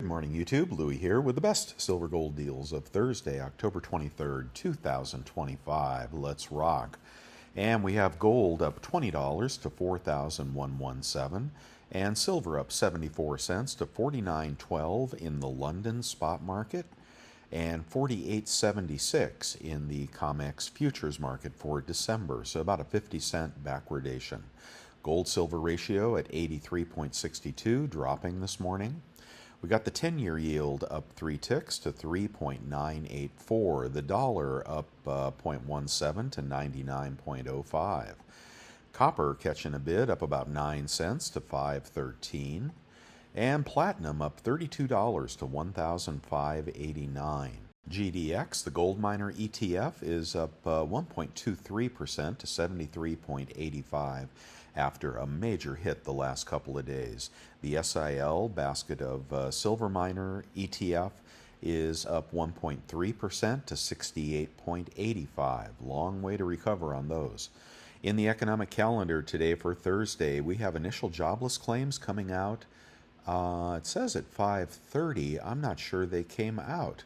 Good morning, YouTube. Louie here with the best silver gold deals of Thursday, October 23rd, 2025. Let's rock. And we have gold up $20 to 4,117, and silver up 74 cents to 49.12 in the London spot market, and 48.76 in the COMEX futures market for December, so about a 50-cent backwardation. Gold-silver ratio at 83.62, dropping this morning. We got the 10-year yield up 3 ticks to 3.984. The dollar up 0.17 to 99.05. Copper catching a bid, up about 9 cents to 5.13. And platinum up $32 to 1,589. GDX, the gold miner ETF, is up 1.23% to 73.85 after a major hit the last couple of days. The SIL basket of silver miner ETF is up 1.3% to 68.85. Long way to recover on those. In the economic calendar today for Thursday, we have initial jobless claims coming out. It says at 5:30. I'm not sure they came out.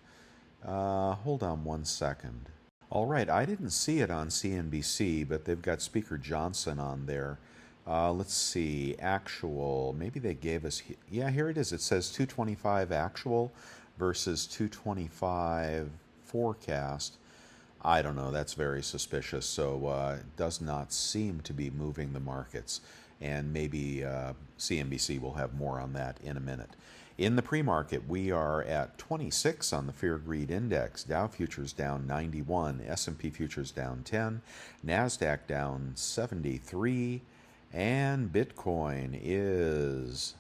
Hold on one second. All right, I didn't see it on CNBC, but they've got Speaker Johnson on there. Let's see, actual, maybe they gave us, yeah, here it is. It says 225 actual versus 225 forecast. I don't know, that's very suspicious, so it does not seem to be moving the markets. And maybe CNBC will have more on that in a minute. In the pre-market, we are at 26 on the Fear Greed Index. Dow futures down 91, S&P futures down 10, NASDAQ down 73, and Bitcoin is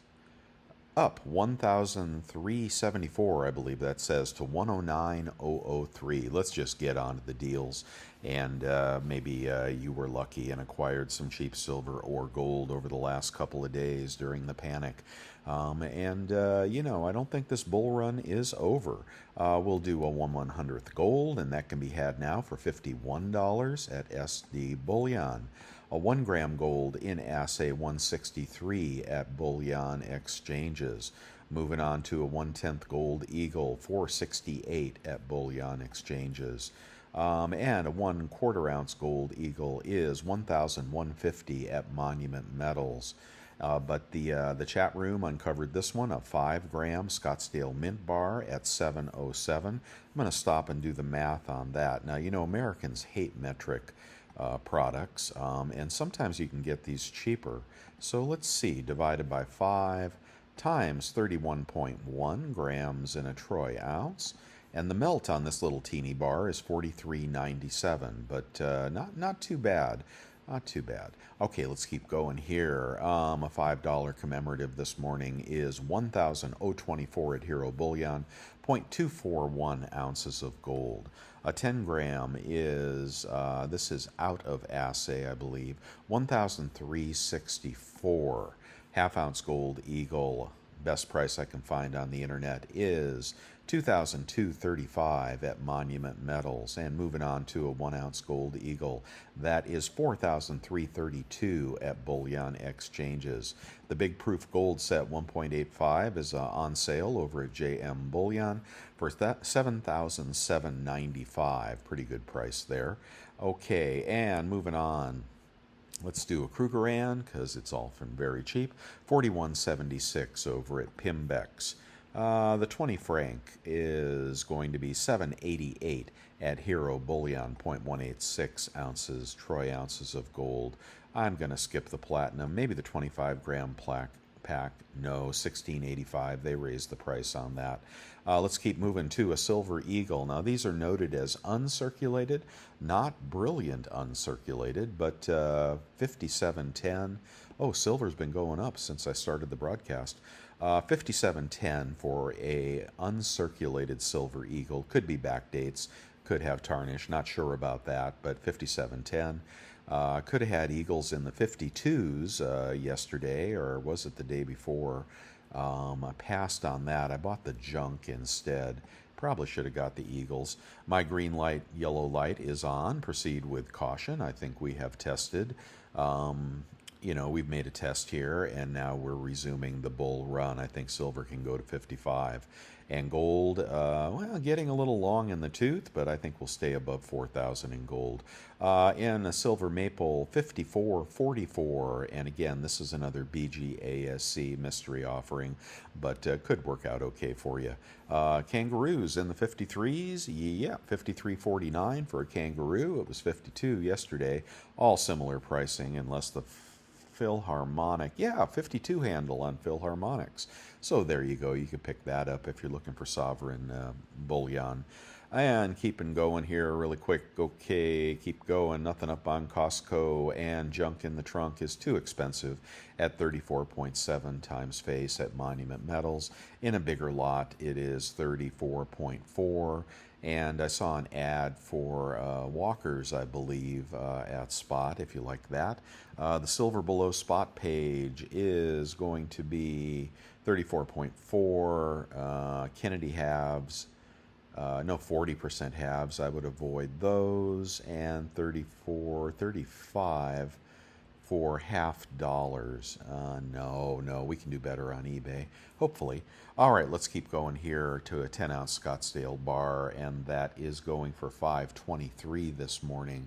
up 1,374, I believe that says, to 109,003. Let's just get on to the deals. And maybe you were lucky and acquired some cheap silver or gold over the last couple of days during the panic. You know, I don't think this bull run is over. We'll do a 1/100th gold, and that can be had now for $51 at SD Bullion. A 1 gram gold in assay 163 at bullion exchanges. Moving on to a 1/10th gold eagle 468 at bullion exchanges. And a 1/4 ounce gold eagle is 1,150 at Monument Metals. But the chat room uncovered this one, a 5 gram Scottsdale Mint Bar at 707. I'm going to stop and do the math on that. Now, you know, Americans hate metric products, and sometimes you can get these cheaper. So let's see, divided by 5 times 31.1 grams in a troy ounce. And the melt on this little teeny bar is 43.97, but not too bad. Not too bad. Okay, let's keep going here. A $5 commemorative this morning is 1,024 at Hero Bullion, 0.241 ounces of gold. A 10 gram is, this is out of assay, I believe, 1,364. Half ounce gold eagle, best price I can find on the internet, is 2,235 at Monument Metals. And moving on to a 1 ounce gold eagle, that is 4,332 at bullion exchanges. The big proof gold set 1.85 is on sale over at JM Bullion for 7,795. Pretty good price there. Okay, and moving on. Let's do a Krugerrand because it's often very cheap. 41.76 over at Pimbex. The 20 franc is going to be 7.88 at Hero Bullion, 0.186 ounces, troy ounces of gold. I'm going to skip the platinum, maybe the 25 gram pack. No, 16.85. They raised the price on that. Let's keep moving to a silver eagle. Now, these are noted as uncirculated, not brilliant uncirculated, but 57.10. Oh, silver's been going up since I started the broadcast. 57.10 for a uncirculated silver eagle. Could be backdates, could have tarnish, not sure about that, but 57.10. Could have had eagles in the 52s yesterday, or was it the day before? I passed on that. I bought the junk instead. Probably should have got the eagles. My green light, yellow light is on. Proceed with caution. I think we have tested you know, we've made a test here, and now we're resuming the bull run. I think silver can go to 55. And gold, well, getting a little long in the tooth, but I think we'll stay above 4,000 in gold. In a silver maple, 54.44. And again, this is another BGASC mystery offering, but could work out okay for you. Kangaroos in the 53s, yeah, 53.49 for a kangaroo. It was 52 yesterday. All similar pricing, unless the Philharmonic, yeah, 52 handle on Philharmonics. So there you go. You can pick that up if you're looking for sovereign bullion. And keeping going here really quick. Okay, keep going. Nothing up on Costco, and junk in the trunk is too expensive at 34.7 times face at Monument Metals. In a bigger lot, it is 34.4. And I saw an ad for walkers, I believe, at Spot, if you like that. The silver below spot page is going to be 34.4. Kennedy halves, no, 40% halves. I would avoid those. And 34.35 for $50. No, we can do better on eBay, hopefully. All right, let's keep going here to a 10-ounce Scottsdale bar, and that is going for $5.23 this morning.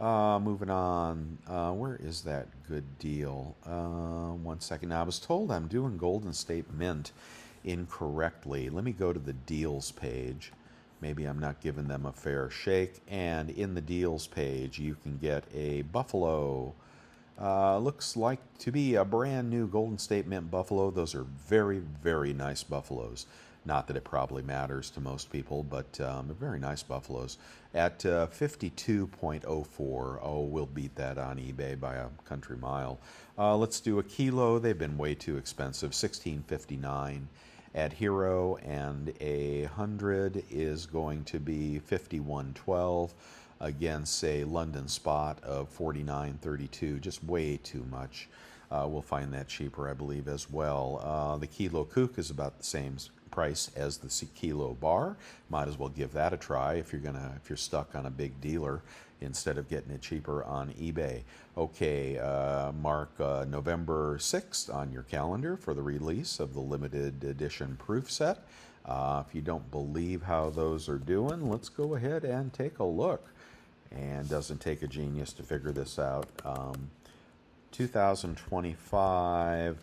Moving on, where is that good deal? 1 second. Now, I was told I'm doing Golden State Mint incorrectly. Let me go to the deals page. Maybe I'm not giving them a fair shake. And in the deals page, you can get a Buffalo. Looks like to be a brand new Golden State Mint Buffalo. Those are very, very nice Buffaloes. Not that it probably matters to most people, but very nice Buffaloes. At 52.04. Oh, we'll beat that on eBay by a country mile. Let's do a kilo. They've been way too expensive. $16.59 at Hero, and 100 is going to be $51.12. Against a London spot of $49.32, just way too much. We'll find that cheaper, I believe, as well. The kilo kook is about the same price as the kilo bar. Might as well give that a try if you're stuck on a big dealer instead of getting it cheaper on eBay. Okay, mark November 6th on your calendar for the release of the limited edition proof set. If you don't believe how those are doing, let's go ahead and take a look. And doesn't take a genius to figure this out. 2025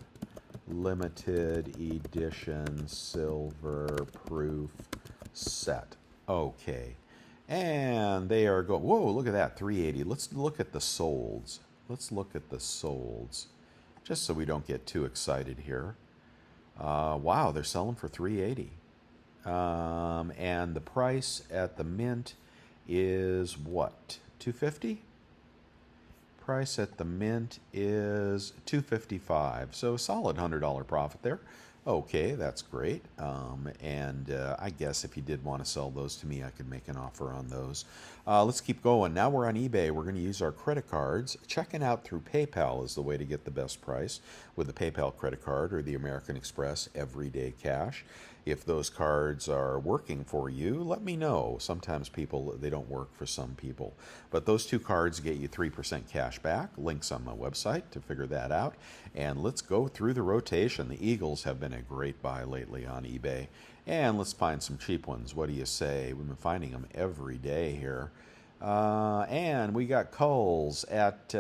limited edition silver proof set. Okay. And they are going, whoa, look at that, 380. Let's look at the solds. Let's look at the solds, just so we don't get too excited here. Wow, they're selling for 380. And the price at the mint is what? 250? Price at the mint is 255. So solid $100 profit there. Okay, that's great. I guess if you did want to sell those to me, I could make an offer on those. Let's keep going. Now we're on eBay. We're going to use our credit cards. Checking out through PayPal is the way to get the best price with the PayPal credit card or the American Express Everyday Cash. If those cards are working for you, let me know. Sometimes they don't work for some people. But those two cards get you 3% cash back. Links on my website to figure that out. And let's go through the rotation. The Eagles have been a great buy lately on eBay. And let's find some cheap ones. What do you say? We've been finding them every day here. And we got culls at,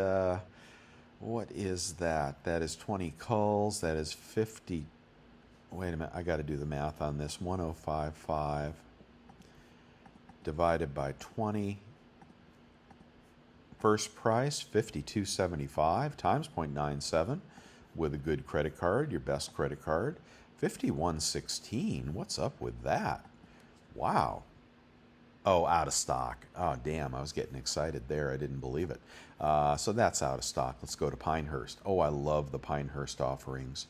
what is that? That is 20 culls. That is 50. Wait a minute, I got to do the math on this. 1055 divided by 20. First price, $52.75 times 0.97 with a good credit card, your best credit card. $51.16. What's up with that? Wow. Oh, out of stock. Oh, damn, I was getting excited there. I didn't believe it. So that's out of stock. Let's go to Pinehurst. Oh, I love the Pinehurst offerings.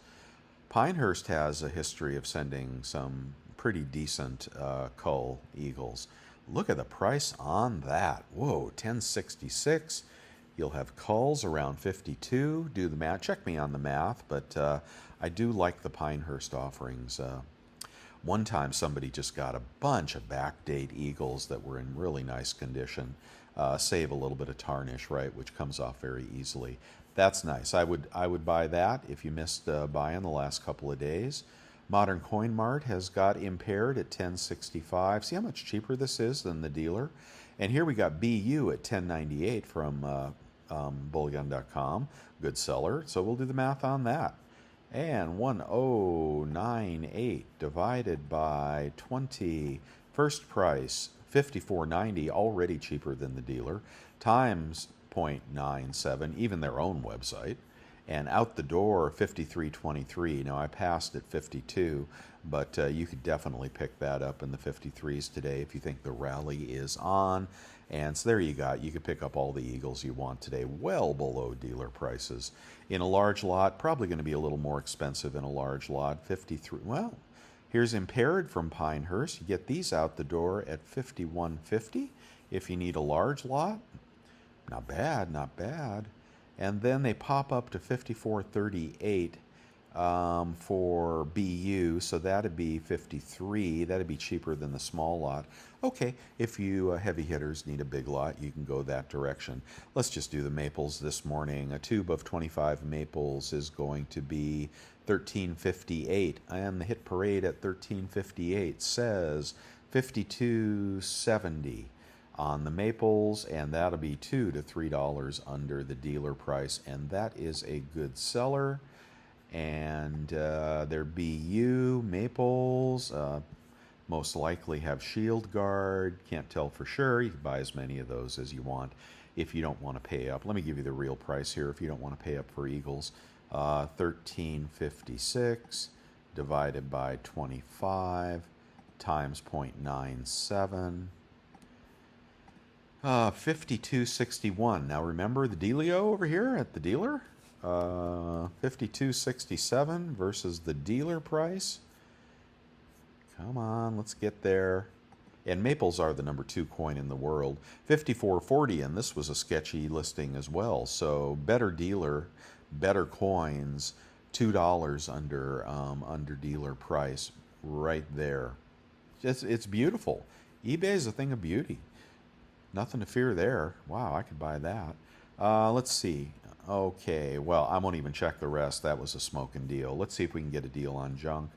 Pinehurst has a history of sending some pretty decent cull eagles. Look at the price on that. Whoa, $10.66. You'll have culls around 52. Do the math. Check me on the math, but I do like the Pinehurst offerings. One time somebody just got a bunch of backdate eagles that were in really nice condition. Save a little bit of tarnish, right, which comes off very easily. That's nice. I would buy that if you missed buying the last couple of days. Modern Coin Mart has got impaired at 1065. See how much cheaper this is than the dealer? And here we got BU at 1098 from bullion.com. Good seller. So we'll do the math on that. And 1098 divided by 20. First price 54.90, already cheaper than the dealer, times 0.97, even their own website. And out the door 53.23. Now I passed at 52, but you could definitely pick that up in the 53s today if you think the rally is on. And so there you got. You could pick up all the Eagles you want today, well below dealer prices. In a large lot, probably going to be a little more expensive in a large lot. 53. Well, here's impaired from Pinehurst. You get these out the door at 51.50 if you need a large lot. Not bad, not bad. And then they pop up to 54.38 for BU, so that'd be 53. That'd be cheaper than the small lot. Okay, if you heavy hitters need a big lot, you can go that direction. Let's just do the maples this morning. A tube of 25 maples is going to be 13.58, and the hit parade at 13.58 says 52.70 on the maples, and that'll be $2 to $3 under the dealer price, and that is a good seller. And their BU maples most likely have shield guard. Can't tell for sure. You can buy as many of those as you want if you don't want to pay up. Let me give you the real price here if you don't want to pay up for Eagles. 13.56 divided by 25 times 0.97. 52.61. Now remember the dealio over here at the dealer? 52.67 versus the dealer price. Come on, let's get there. And maples are the number 2 coin in the world. 54.40, and this was a sketchy listing as well. So better dealer, better coins, $2 under dealer price right there. It's beautiful. eBay is a thing of beauty. Nothing to fear there. Wow, I could buy that. Let's see. Okay, well, I won't even check the rest. That was a smoking deal. Let's see if we can get a deal on junk.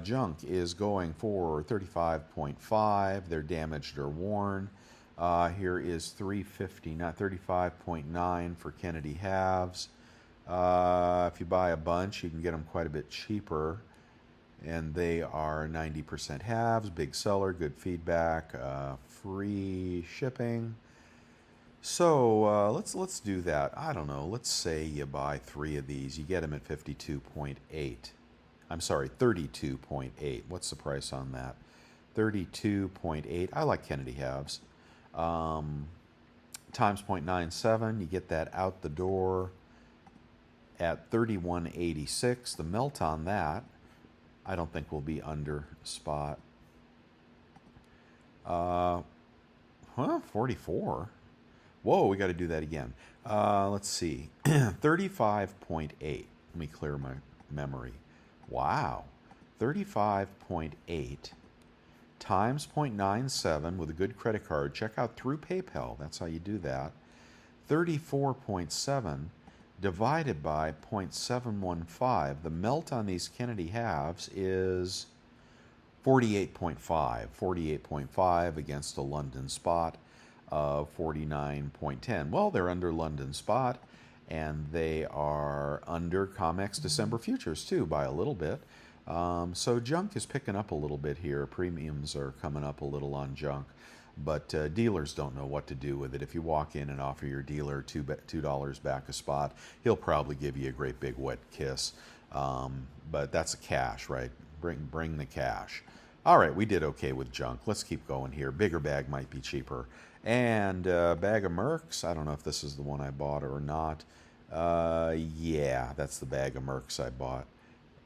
Junk is going for 35.5. They're damaged or worn. Here is 350, not 35.9 for Kennedy halves. If you buy a bunch, you can get them quite a bit cheaper. And they are 90% halves, big seller, good feedback, free shipping. So let's do that. I don't know. Let's say you buy 3 of these. You get them at 52.8. I'm sorry, 32.8. What's the price on that? 32.8. I like Kennedy halves. Times 0.97. You get that out the door at 31.86. The melt on that, I don't think will be under spot. 44. Whoa, we got to do that again. Let's see. 35.8. Let me clear my memory. Wow. 35.8 times 0.97 with a good credit card. Check out through PayPal. That's how you do that. 34.7 divided by 0.715. The melt on these Kennedy halves is 48.5. 48.5 against a London spot of 49.10. Well, they're under London spot, and they are under COMEX December futures too by a little bit. So junk is picking up a little bit here. Premiums are coming up a little on junk, but dealers don't know what to do with it. If you walk in and offer your dealer $2 back a spot, he'll probably give you a great big wet kiss. But that's a cash, right? Bring the cash. All right, we did okay with junk. Let's keep going here. Bigger bag might be cheaper. And bag of Mercs. I don't know if this is the one I bought or not. Yeah, that's the bag of Mercs I bought.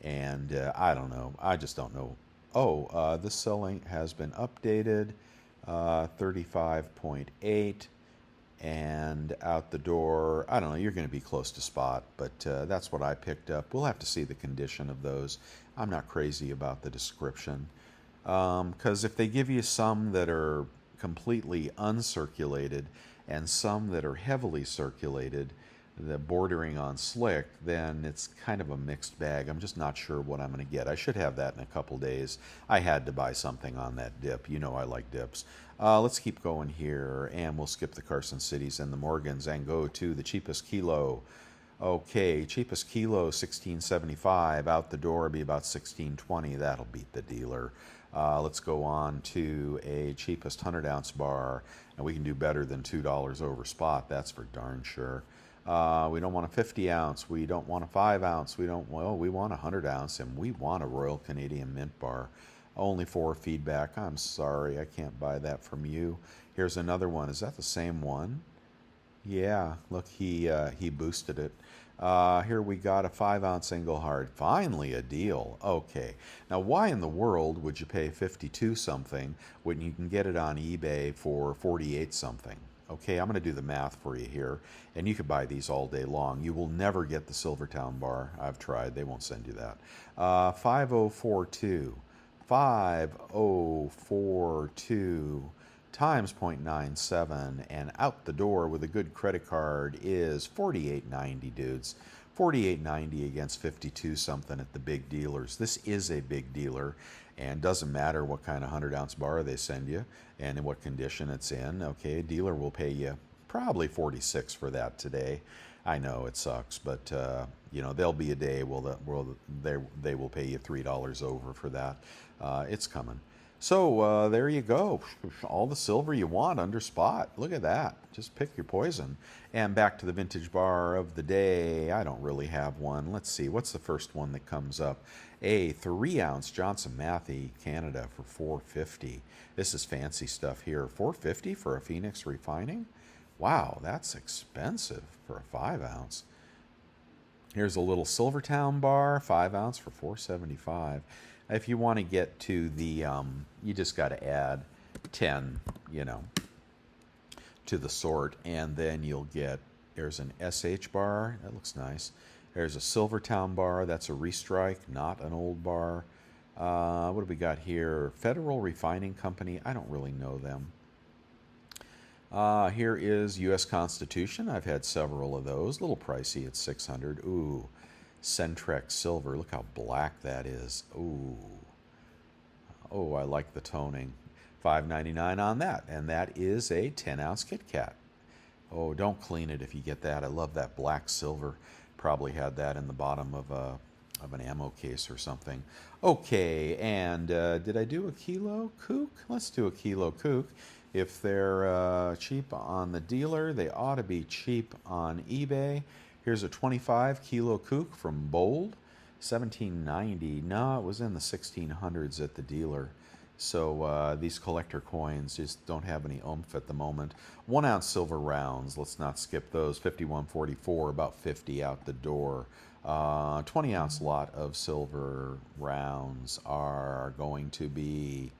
And I don't know. I just don't know. Oh, this selling has been updated. 35.8. And out the door, I don't know, you're going to be close to spot, but that's what I picked up. We'll have to see the condition of those. I'm not crazy about the description. Because if they give you some that are completely uncirculated and some that are heavily circulated, the bordering on slick, then it's kind of a mixed bag. I'm just not sure what I'm going to get. I should have that in a couple days. I had to buy something on that dip. You know I like dips. Let's keep going here, and we'll skip the Carson Cities and the Morgans and go to the cheapest kilo. Okay, cheapest kilo, 1675. Out the door be about 1620. That'll beat the dealer. Let's go on to a cheapest 100-ounce bar, and we can do better than $2 over spot. That's for darn sure. We don't want a 50-ounce. We don't want a 5-ounce. We want a 100-ounce, and we want a Royal Canadian Mint bar. Only for feedback. I'm sorry, I can't buy that from you. Here's another one. Is that the same one? Yeah, look, he boosted it. Here we got a 5-ounce Engelhard. Finally a deal. Okay. Now, why in the world would you pay 52 something when you can get it on eBay for 48 something? Okay, I'm going to do the math for you here, and you could buy these all day long. You will never get the Silvertown bar. I've tried. They won't send you that. 5042. 5042 times 0.97, and out the door with a good credit card is $48.90, dudes. $48.90 against 52 something at the big dealers. This is a big dealer, and doesn't matter what kind of 100-ounce bar they send you and in what condition it's in. Okay, a dealer will pay you probably 46 for that today. I know it sucks, but you know, there'll be a day they will pay you $3 over for that. It's coming. So there you go. All the silver you want under spot. Look at that. Just pick your poison. And back to the vintage bar of the day. I don't really have one. Let's see. What's the first one that comes up? A 3-ounce Johnson Matthey Canada for $4.50. This is fancy stuff here. $4.50 for a Phoenix Refining? Wow, that's expensive for a 5-ounce. Here's a little Silvertown bar, 5-ounce for $4.75. If you want to get to the, you just got to add 10, you know, to the sort, and then you'll get, there's an SH bar, that looks nice. There's a Silvertown bar, that's a restrike, not an old bar. What do we got here? Federal Refining Company, I don't really know them. Here is U.S. Constitution. I've had several of those. A little pricey at $600. Ooh, Centrex Silver. Look how black that is. Ooh. Oh, I like the toning. $5.99 on that. And that is a 10-ounce Kit Kat. Oh, don't clean it if you get that. I love that black silver. Probably had that in the bottom of an ammo case or something. Okay, and did I do a kilo kook? Let's do a kilo kook. If they're cheap on the dealer, they ought to be cheap on eBay. Here's a 25 kilo kook from Bold, $17.90. No, it was in the 1600s at the dealer. So these collector coins just don't have any oomph at the moment. 1-ounce silver rounds, let's not skip those. 51.44, about 50 out the door. 20-ounce lot of silver rounds are going to be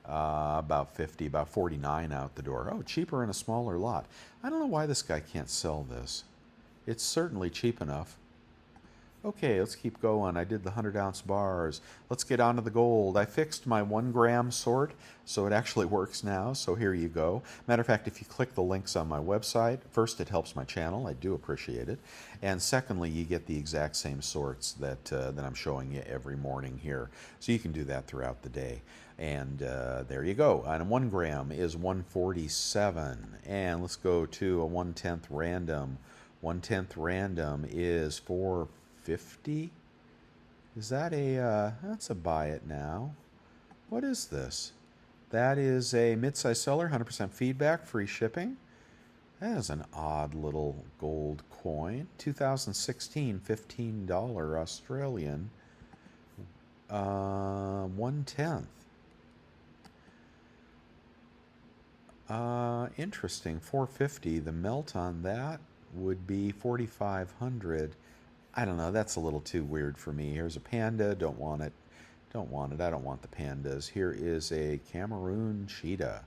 about 50, about 49 out the door. Oh, cheaper in a smaller lot. I don't know why this guy can't sell this. It's certainly cheap enough. Okay, let's keep going. I did the 100-ounce bars. Let's get on to the gold. I fixed my 1-gram sort, so it actually works now, so here you go. Matter of fact, if you click the links on my website, first, it helps my channel. I do appreciate it. And secondly, you get the exact same sorts that I'm showing you every morning here. So you can do that throughout the day. And there you go. And 1 gram is 147. And let's go to a 1/10 random. 1/10 random is 450. Is that a, that's a buy it now. What is this? That is a mid-size seller, 100% feedback, free shipping. That is an odd little gold coin. 2016, $15 Australian. 1/10. Interesting. 450. The melt on that would be 4,500. I don't know. That's a little too weird for me. Here's a panda. Don't want it. Don't want it. I don't want the pandas. Here is a Cameroon cheetah.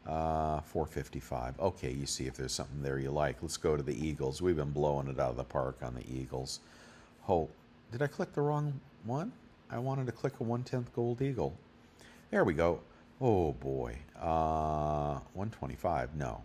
455. Okay, you see if there's something there you like. Let's go to the Eagles. We've been blowing it out of the park on the Eagles. Oh, did I click the wrong one? I wanted to click a 1/10 gold eagle. There we go. Oh boy. 125. No.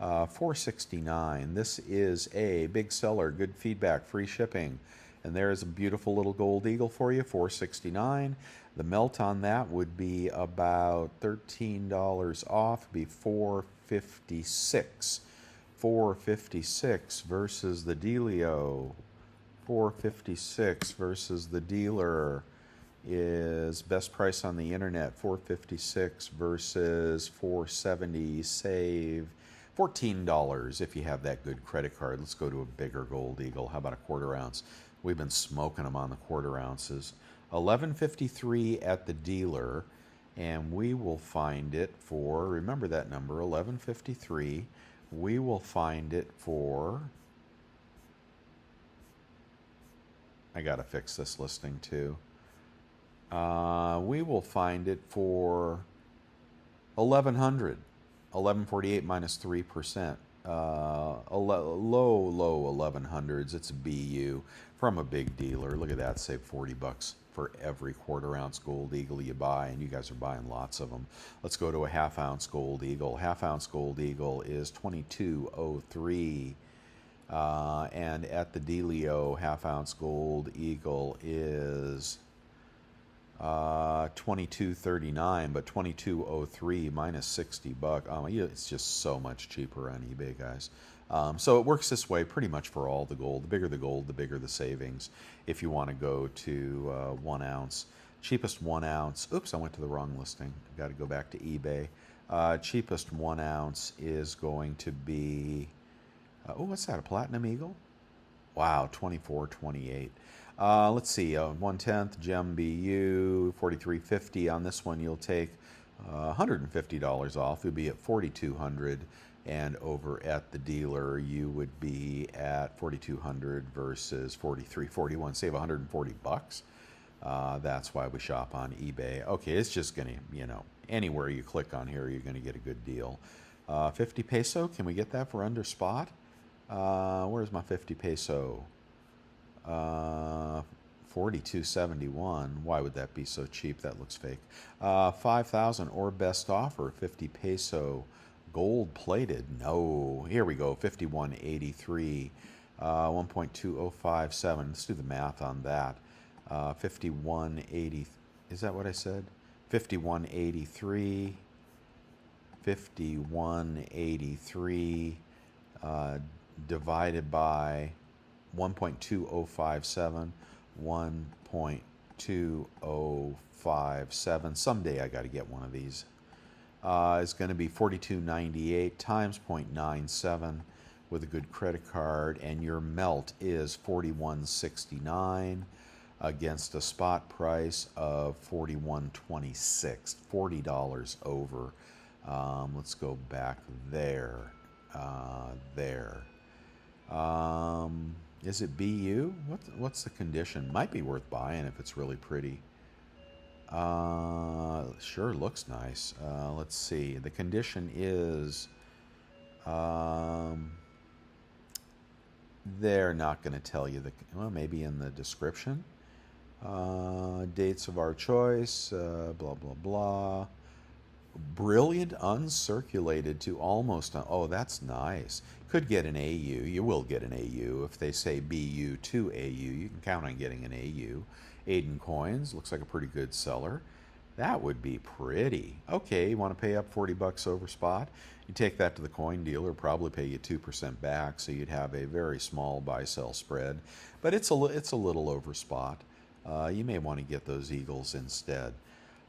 $4.69. This is a big seller, good feedback, free shipping. And there's a beautiful little gold eagle for you, $4.69. The melt on that would be about $13 off, be $4.56. $4.56 versus the dealio. $4.56 versus the dealer is best price on the internet. $4.56 versus $4.70. Save $14 if you have that good credit card. Let's go to a bigger gold eagle. How about a quarter ounce? We've been smoking them on the quarter ounces. $11.53 at the dealer, and we will find it for, remember that number, $11.53. We will find it for, I gotta fix this listing too. We will find it for 1100. 1148 minus 3%. Low 1100s. It's a BU from a big dealer. Look at that, save $40 for every quarter ounce gold eagle you buy, and you guys are buying lots of them. Let's go to a half ounce gold eagle. Half ounce gold eagle is $22.03. And at the dealio, half ounce gold eagle is $22.39, but $22.03 minus $60. It's just so much cheaper on eBay, guys. So it works this way pretty much for all the gold. The bigger the gold, the bigger the savings. If you want to go to 1 ounce, cheapest 1 ounce. Oops, I went to the wrong listing. Got to go back to eBay. Cheapest 1 ounce is going to be. What's that? A platinum eagle? Wow, $24.28. Let's see, 1/10 gem BU, $43.50. On this one, you'll take $150 off. You'll be at $4,200, and over at the dealer, you would be at $4,200 versus $43.41. Save $140. That's why we shop on eBay. Okay, it's just gonna, anywhere you click on here, you're gonna get a good deal. 50 peso. Can we get that for under spot? Where's my 50 peso? 42.71. Why would that be so cheap? That looks fake. 5,000 or best offer, 50 peso, gold plated. No, here we go. 51.83. 1.2057. Let's do the math on that. 51.80. Is that what I said? 51.83. 51.83 divided by 1.2057, 1.2057. Someday I got to get one of these. It's going to be 42.98 times 0.97 with a good credit card, and your melt is 41.69 against a spot price of 41.26, $40 over. Let's go back there. There. Is it BU? What's the condition? Might be worth buying if it's really pretty. Sure looks nice. Let's see. The condition is they're not going to tell you maybe in the description. Dates of our choice, blah, blah, blah. Brilliant uncirculated to almost, oh, that's nice. Could get an AU. You will get an AU. If they say BU to AU, you can count on getting an AU. Aiden Coins, looks like a pretty good seller. That would be pretty. Okay, you want to pay up $40 over spot? You take that to the coin dealer, probably pay you 2% back, so you'd have a very small buy-sell spread. But it's a little over spot. You may want to get those eagles instead.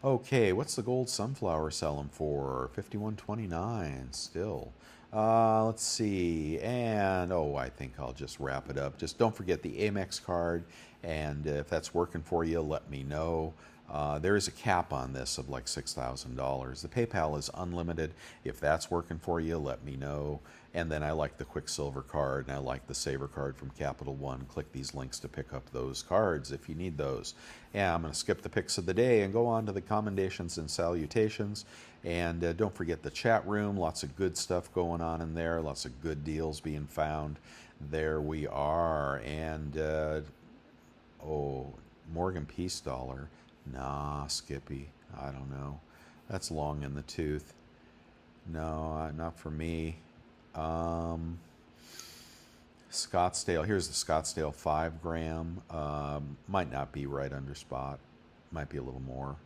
Okay, what's the gold sunflower selling for? 51.29 still. Let's see, and I think I'll just wrap it up. Just don't forget the Amex card, and if that's working for you, let me know. There is a cap on this of like $6,000. The PayPal is unlimited. If that's working for you, let me know. And then I like the Quicksilver card, and I like the Saver card from Capital One. Click these links to pick up those cards if you need those. Yeah, I'm going to skip the picks of the day and go on to the commendations and salutations. And don't forget the chat room. Lots of good stuff going on in there. Lots of good deals being found. There we are. And, Morgan Peace Dollar. Nah, Skippy. I don't know. That's long in the tooth. No, not for me. Scottsdale, here's the Scottsdale 5 gram. Might not be right under spot. Might be a little more.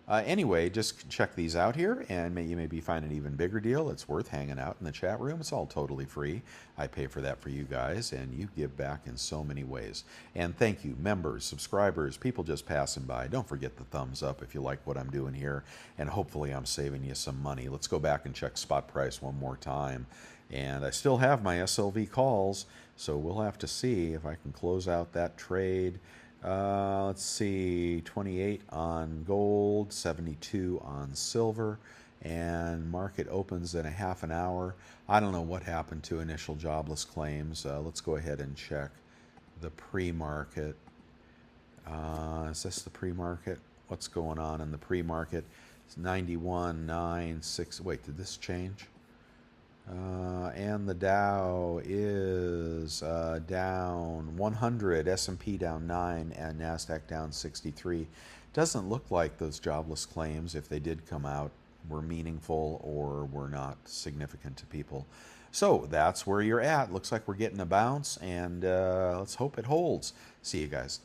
Anyway, just check these out here, and you maybe find an even bigger deal. It's worth hanging out in the chat room. It's all totally free. I pay for that for you guys, and you give back in so many ways. And thank you, members, subscribers, people just passing by. Don't forget the thumbs up if you like what I'm doing here, and hopefully I'm saving you some money. Let's go back and check spot price one more time. And I still have my SLV calls, so we'll have to see if I can close out that trade. Let's see, 28 on gold, 72 on silver, and market opens in a half an hour. I don't know what happened to initial jobless claims. Let's go ahead and check the pre-market. Is this the pre-market? What's going on in the pre-market? It's 91.96. Wait, did this change? And the Dow is down 100, S&P down 9, and NASDAQ down 63. Doesn't look like those jobless claims, if they did come out, were meaningful or were not significant to people. So that's where you're at. Looks like we're getting a bounce, and let's hope it holds. See you guys.